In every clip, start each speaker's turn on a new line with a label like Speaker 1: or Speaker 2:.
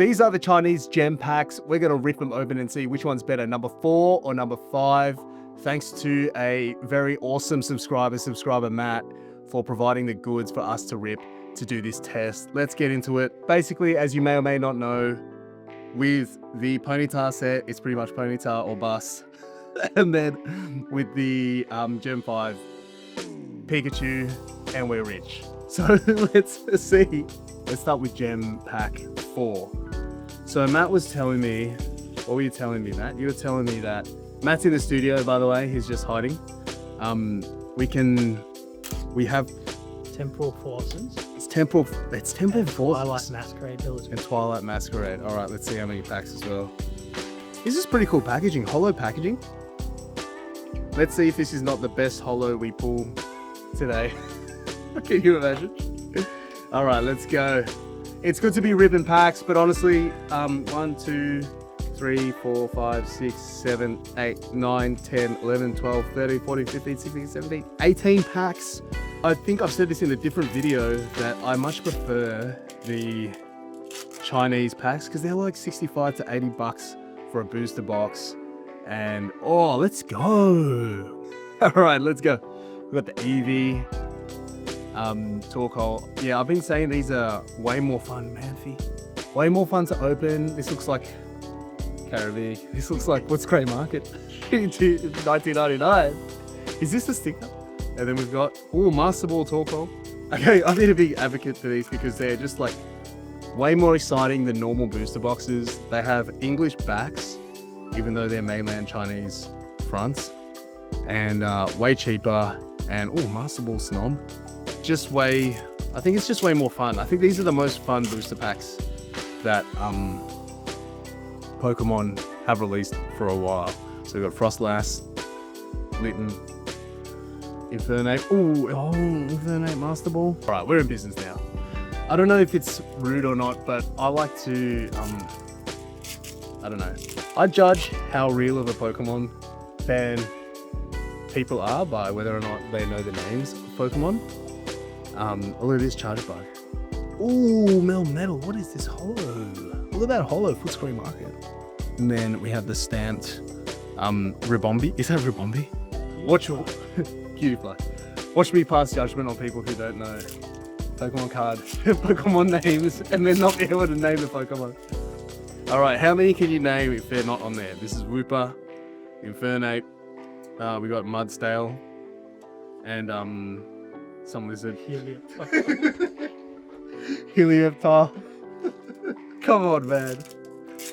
Speaker 1: these are the Chinese gem packs. We're going to rip them open and see which one's better, number 4 or number 5. Thanks to a very awesome subscriber Matt, for providing the goods for us to rip to do this test. Let's get into it. Basically, as you may or may not know, with the Ponyta set, it's pretty much Ponyta or bust. And then with the Gem 5, Pikachu, and we're rich. So let's see. Let's start with Gem Pack 4. So Matt was telling me, what were you telling me, Matt? You were telling me that Matt's in the studio, by the way. He's just hiding. We have
Speaker 2: Temporal Forces.
Speaker 1: It's Temporal Forces.
Speaker 2: Twilight Masquerade Village.
Speaker 1: And Twilight Masquerade. All right, let's see how many packs as well. This is pretty cool packaging, hollow packaging. Let's see if this is not the best hollow we pull today. Can you imagine? All right, let's go. It's good to be ripping packs, but honestly, 1, 2, 3, 4, 5, 6, 7, 8, 9, 10, 11, 12, 13, 14, 15, 16, 17, 18 packs. I think I've said this in a different video that I much prefer the Chinese packs because they're like 65 to 80 bucks for a booster box. And oh, let's go. All right, let's go. We've got the Eevee, Torkoal. Yeah, I've been saying these are way more fun, Manfi. Way more fun to open. This looks like Caribbean. This looks like, what's Grey Market? 1999. Is this the sticker? And then we've got, Master Ball Torkoal. Okay, I need a big advocate for these because they're just like way more exciting than normal booster boxes. They have English backs, even though they're mainland Chinese fronts, and way cheaper. And Master Ball Snob, I think it's just way more fun. I think these are the most fun booster packs that Pokemon have released for a while. So we've got Frostlass, Litten, Infernape. Infernape Master Ball. All right, we're in business now. I don't know if it's rude or not, but I like to, I don't know. I judge how real of a Pokemon fan people are by whether or not they know the names of Pokemon. Although it is Chargebug. Melmetal. What is this hollow? Look at that hollow Footscray Market. And then we have the stamped Ribombee. Is that Ribombee? Watch your Cutie. Watch me pass judgment on people who don't know Pokemon card, Pokemon names, and then not be able to name the Pokemon. All right, how many can you name if they're not on there? This is Wooper, Infernape. We got Mudstale, and some lizard. Helioptile. Come on, man.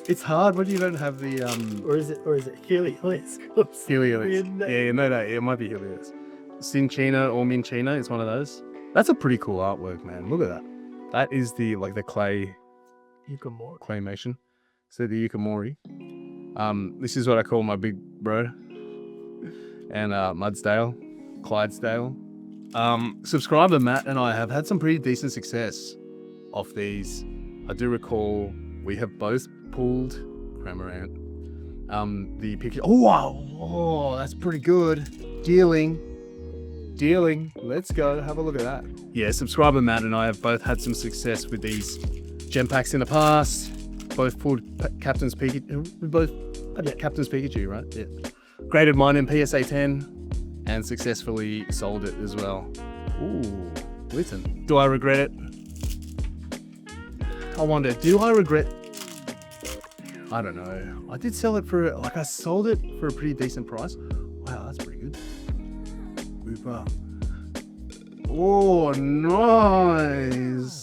Speaker 1: It's hard when you don't have the
Speaker 2: Or is it Helios?
Speaker 1: Helios. Yeah, no, it might be Helios. Cinchina or Minchina is one of those. That's a pretty cool artwork, man. Look at that. That is the clay
Speaker 2: Yukamori.
Speaker 1: claymation. So the Yukamori. This is what I call my big bro. And Mudsdale, Clydesdale. Subscriber Matt and I have had some pretty decent success off these. I do recall we have both pulled Cramorant. The picture. Oh wow! Oh, that's pretty good. Dealing. Let's go. Have a look at that. Yeah, subscriber Matt and I have both had some success with these gem packs in the past. Both pulled Captain's Pikachu. Captain's Pikachu, right? Yeah. Graded mine in PSA 10 and successfully sold it as well. Ooh, listen. Do I regret it? I wonder, do I regret? I don't know. I did sell it for, I sold it for a pretty decent price. Wow, that's pretty good. Wooper. Oh, nice.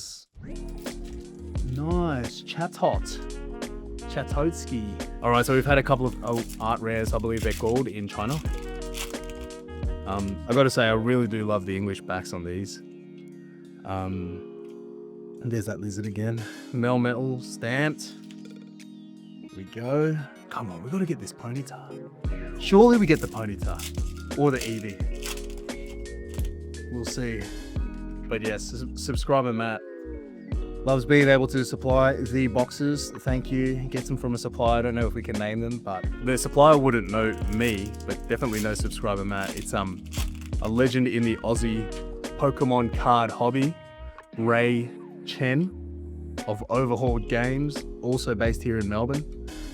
Speaker 1: Nice. Chatotsky. All right, so we've had a couple of art rares. I believe they're called in China. I got to say, I really do love the English backs on these. And there's that lizard again. Melmetal stamped. Here we go. Come on, we got to get this Ponyta. Surely we get the Ponyta or the Eevee. We'll see. But yes, subscriber Matt loves being able to supply the boxes. Thank you. Gets them from a supplier. I don't know if we can name them, but the supplier wouldn't know me, but definitely know subscriber Matt. It's a legend in the Aussie Pokemon card hobby, Ray Chen. of Overhauled Games, also based here in Melbourne.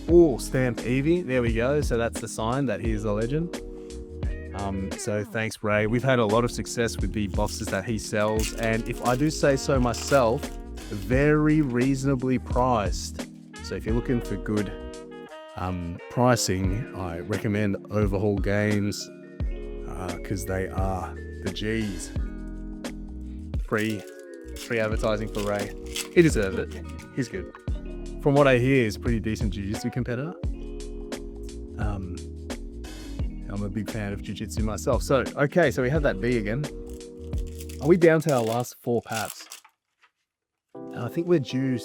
Speaker 1: Oh, stamped Eevee. There we go. So that's the sign that he is a legend. So thanks, Ray. We've had a lot of success with the boxes that he sells, and if I do say so myself, very reasonably priced. So if you're looking for good pricing, I recommend Overhaul Games because they are the G's. Free advertising for Ray. He deserves it. He's good. From what I hear, he's a pretty decent jiu-jitsu competitor. I'm a big fan of jiu-jitsu myself. So, okay, so we have that B again. Are we down to our last 4 packs? I think we're due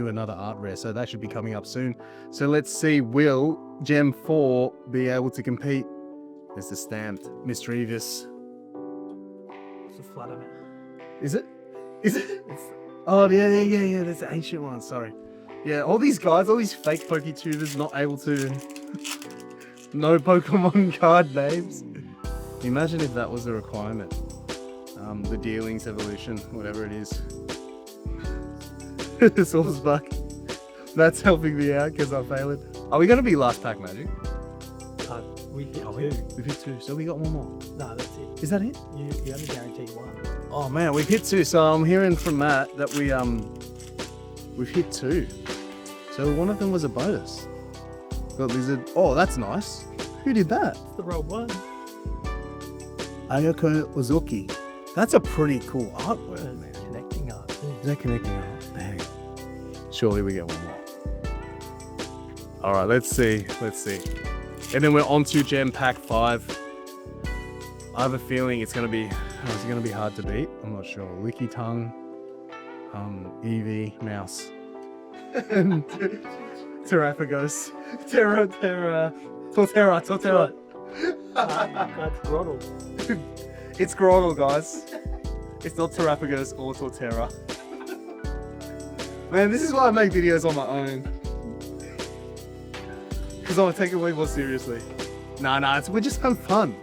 Speaker 1: another art rare, so that should be coming up soon. So let's see, will Gem 4 be able to compete? There's the stamped Mischievous.
Speaker 2: It's a flat on it.
Speaker 1: Is it? Is it? Oh, yeah, there's the ancient one, sorry. Yeah, all these guys, all these fake PokeTubers not able to know Pokemon card names. Imagine if that was a requirement. The Dealings Evolution, whatever it is. Sourcebuck. That's helping me out because I failed. Are we going to be last pack magic?
Speaker 2: We hit 2.
Speaker 1: We've hit 2, so we got one more.
Speaker 2: No, that's it.
Speaker 1: Is that it?
Speaker 2: You only guaranteed 1.
Speaker 1: Oh man, we've hit 2. So I'm hearing from Matt that we've hit 2. So one of them was a bonus. Got Lizard. Oh, that's nice. Who did that?
Speaker 2: It's the wrong one.
Speaker 1: Ayako Uzuki. That's a pretty cool artwork, man.
Speaker 2: Connecting art.
Speaker 1: Is that connecting art? Dang. Surely we get one more. All right, let's see. And then we're on to Gem Pack 5. I have a feeling it's gonna be hard to beat. I'm not sure. Licky Tongue, Eevee, Mouse, and Terrapagos, Torterra.
Speaker 2: That's Groddle.
Speaker 1: It's Groddle, guys. It's not Terrapagos or Torterra. Man, this is why I make videos on my own. Because I take it way more seriously. Nah, we're just having fun.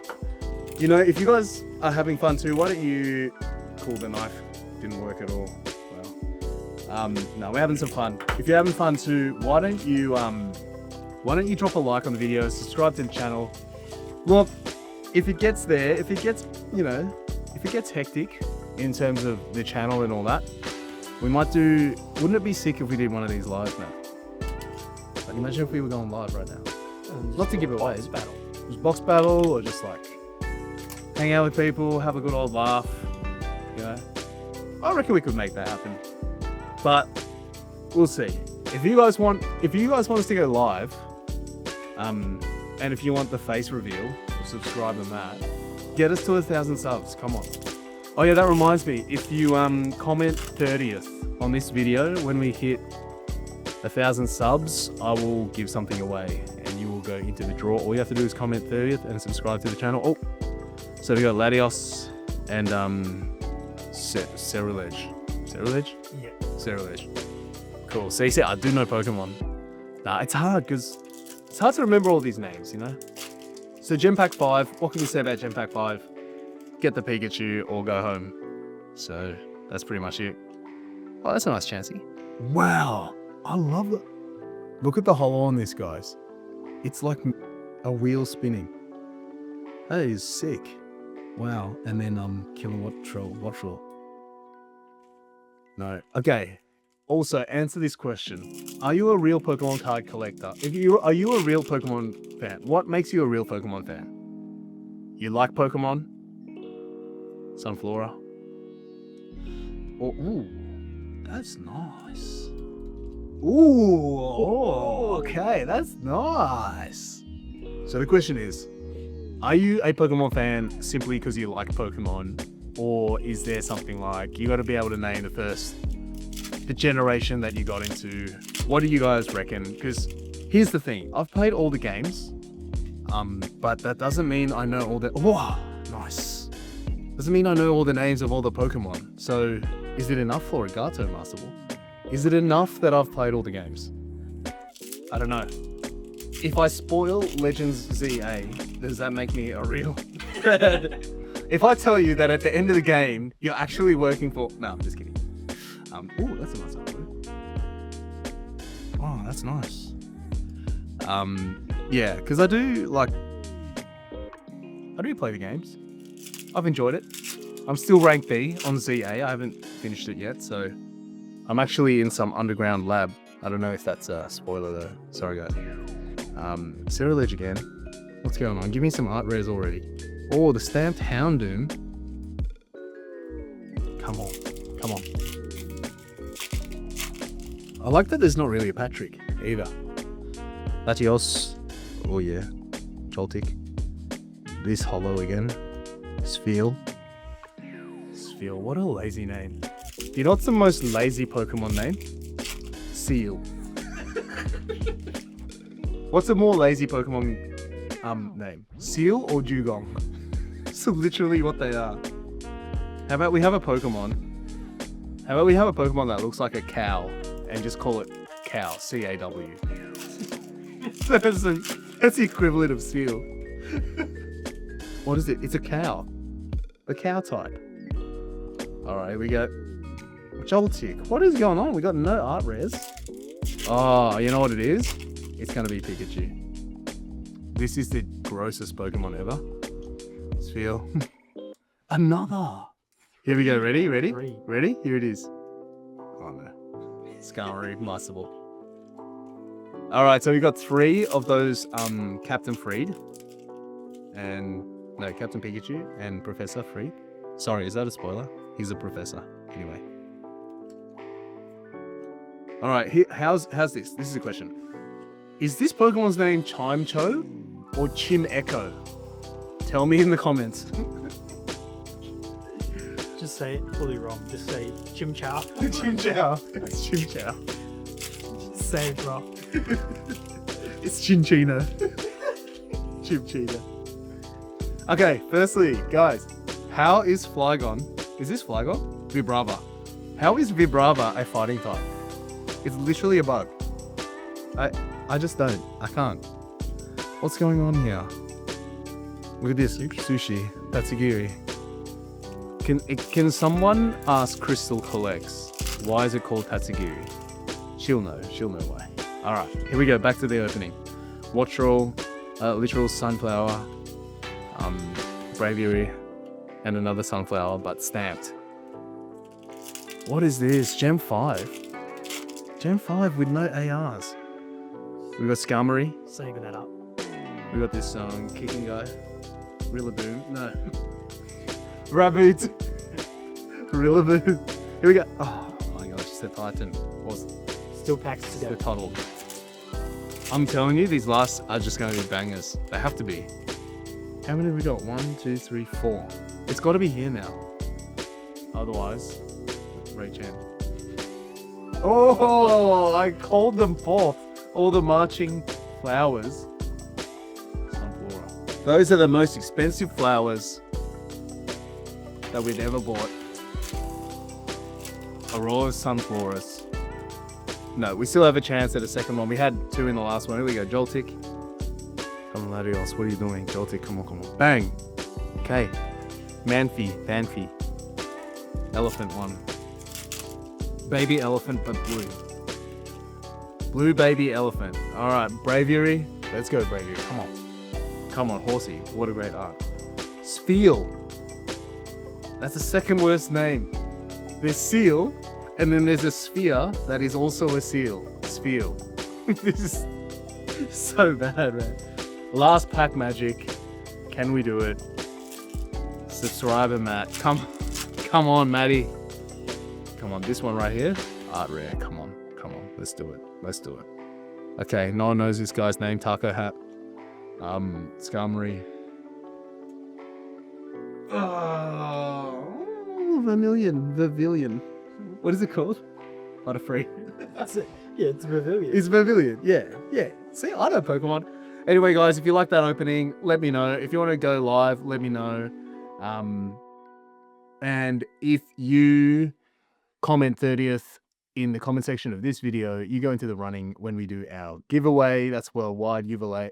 Speaker 1: You know, if you guys are having fun too, why don't you... Cool, the knife didn't work at all. Well, no, we're having some fun. If you're having fun too, why don't you drop a like on the video, subscribe to the channel. Look, if it gets hectic in terms of the channel and all that, we might do... Wouldn't it be sick if we did one of these live now? Like, imagine if we were going live right now. Not to give it away.
Speaker 2: Box battle.
Speaker 1: Just box battle, or just like hang out with people, have a good old laugh. You know, I reckon we could make that happen. But we'll see. If you guys want us to go live, and if you want the face reveal, subscribe and that, get us to 1,000 subs. Come on. Oh yeah, that reminds me. If you comment 30th on this video when we hit 1,000 subs, I will give something away and you will go into the draw. All you have to do is comment 30th and subscribe to the channel. Oh, so we got Latios and Ceruledge.
Speaker 2: Yeah.
Speaker 1: Ceruledge. Cool. So you see, I do know Pokemon. Nah, it's hard because it's hard to remember all these names, you know? So Gem Pack 5, what can we say about Gem Pack 5? Get the Pikachu or go home. So that's pretty much it. Oh, that's a nice Chansey. Wow. I love it. Look at the holo on this, guys. It's like a wheel spinning. That is sick. Wow. And then Kilowattrel. No. Okay. Also, answer this question. Are you a real Pokemon card collector? Are you a real Pokemon fan? What makes you a real Pokemon fan? You like Pokemon? Sunflora? Oh, ooh. That's nice. Ooh, oh, okay, that's nice. So the question is, are you a Pokemon fan simply because you like Pokemon? Or is there something like, you got to be able to name the generation that you got into? What do you guys reckon? Because here's the thing, I've played all the games, but that doesn't mean I know all the, oh, nice. Doesn't mean I know all the names of all the Pokemon. So is it enough for a Gato Master Ball? Is it enough that I've played all the games? I don't know. If I spoil Legends ZA, does that make me a real? If I tell you that at the end of the game, you're actually working for... No, I'm just kidding. Ooh, that's a nice one. Oh, that's nice. Yeah, because I do play the games. I've enjoyed it. I'm still rank B on ZA. I haven't finished it yet, so I'm actually in some underground lab. I don't know if that's a spoiler though. Sorry guys. Cereal again. What's going on? Give me some art rares already. Oh, the stamped Houndoom. Come on. Come on. I like that there's not really a Patrick either. Latios. Oh yeah. Joltik. This hollow again. Spheal. Spheal. What a lazy name. You know what's the most lazy Pokemon name? Seal. What's a more lazy Pokemon name? Seal or Dugong? So literally what they are. How about we have a Pokemon? How about we have a Pokemon that looks like a cow and just call it Cow, C-A-W. That's the equivalent of Seal. What is it? It's a cow. The cow type. Alright, we got Joltik. What is going on? We got no art rares. Oh, you know what it is? It's gonna be Pikachu. This is the grossest Pokemon ever. Spheal. Another. Here we go. Ready? Ready? Ready? Here it is. Oh no. Skarmory, Master Ball. Alright, so we got 3 of those Captain Freed. And no, Captain Pikachu and Professor Freed. Sorry, is that a spoiler? He's a professor. Anyway. Alright, how's this? This is a question. Is this Pokemon's name Chimecho or Chimecho? Tell me in the comments.
Speaker 2: Just say it fully wrong. Just say Chimchow.
Speaker 1: Chimchow. It's Chimchow.
Speaker 2: Just say it wrong.
Speaker 1: It's Chinchina. Chimchina. Okay, firstly, guys, how is Flygon? Is this Flygon? Vibrava. How is Vibrava a fighting type? It's literally a bug. I just don't. I can't. What's going on here? Look at this. Sushi. Tatsugiri. Can someone ask Crystal Collects why is it called Tatsugiri? She'll know. She'll know why. Alright, here we go. Back to the opening. Watchroll, literal sunflower, Braviary, and another sunflower, but stamped. What is this? Gem 5? Gem 5 with no ARs. We got Skarmory.
Speaker 2: Saving that up.
Speaker 1: We got this kicking guy. Rillaboom. No. Raboot. Rillaboom. Here we go. Oh my gosh, it's the Titan.
Speaker 2: Still packs to
Speaker 1: The
Speaker 2: go.
Speaker 1: Toddle. I'm telling you, these last are just going to be bangers. They have to be. How many have we got? 1, 2, 3, 4. It's got to be here now. Otherwise, Ray-chan. Oh, I called them forth. All the marching flowers. Sunflora. Those are the most expensive flowers that we've ever bought. Aurora's Sunfloras. No, we still have a chance at a second one. We had 2 in the last one. Here we go. Joltik. Come on, Latios. What are you doing? Joltik, come on, come on. Bang. Okay. Banfi. Elephant one. Baby elephant, but blue. Blue baby elephant. Alright, Braviary. Let's go, Braviary. Come on. Come on, Horsey. What a great art. Spheal. That's the second worst name. There's Seal, and then there's a sphere that is also a seal. Spheal. This is so bad, man. Last pack magic. Can we do it? Subscriber Matt. Come on, Matty. Come on, this one right here. Art rare. Come on. Let's do it. Okay, no one knows this guy's name. Taco Hat. Skarmory. Oh, Vermilion. What is it called? Butterfree.
Speaker 2: That's it. Yeah, it's Pavilion.
Speaker 1: It's Vermilion. Yeah. See, I know Pokemon. Anyway, guys, if you like that opening, let me know. If you want to go live, let me know. And if you comment 30th in the comment section of this video, you go into the running when we do our giveaway. That's worldwide giveaway.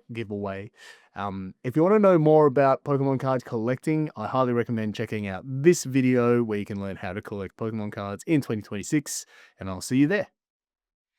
Speaker 1: If you want to know more about Pokemon cards collecting, I highly recommend checking out this video where you can learn how to collect Pokemon cards in 2026, and I'll see you there.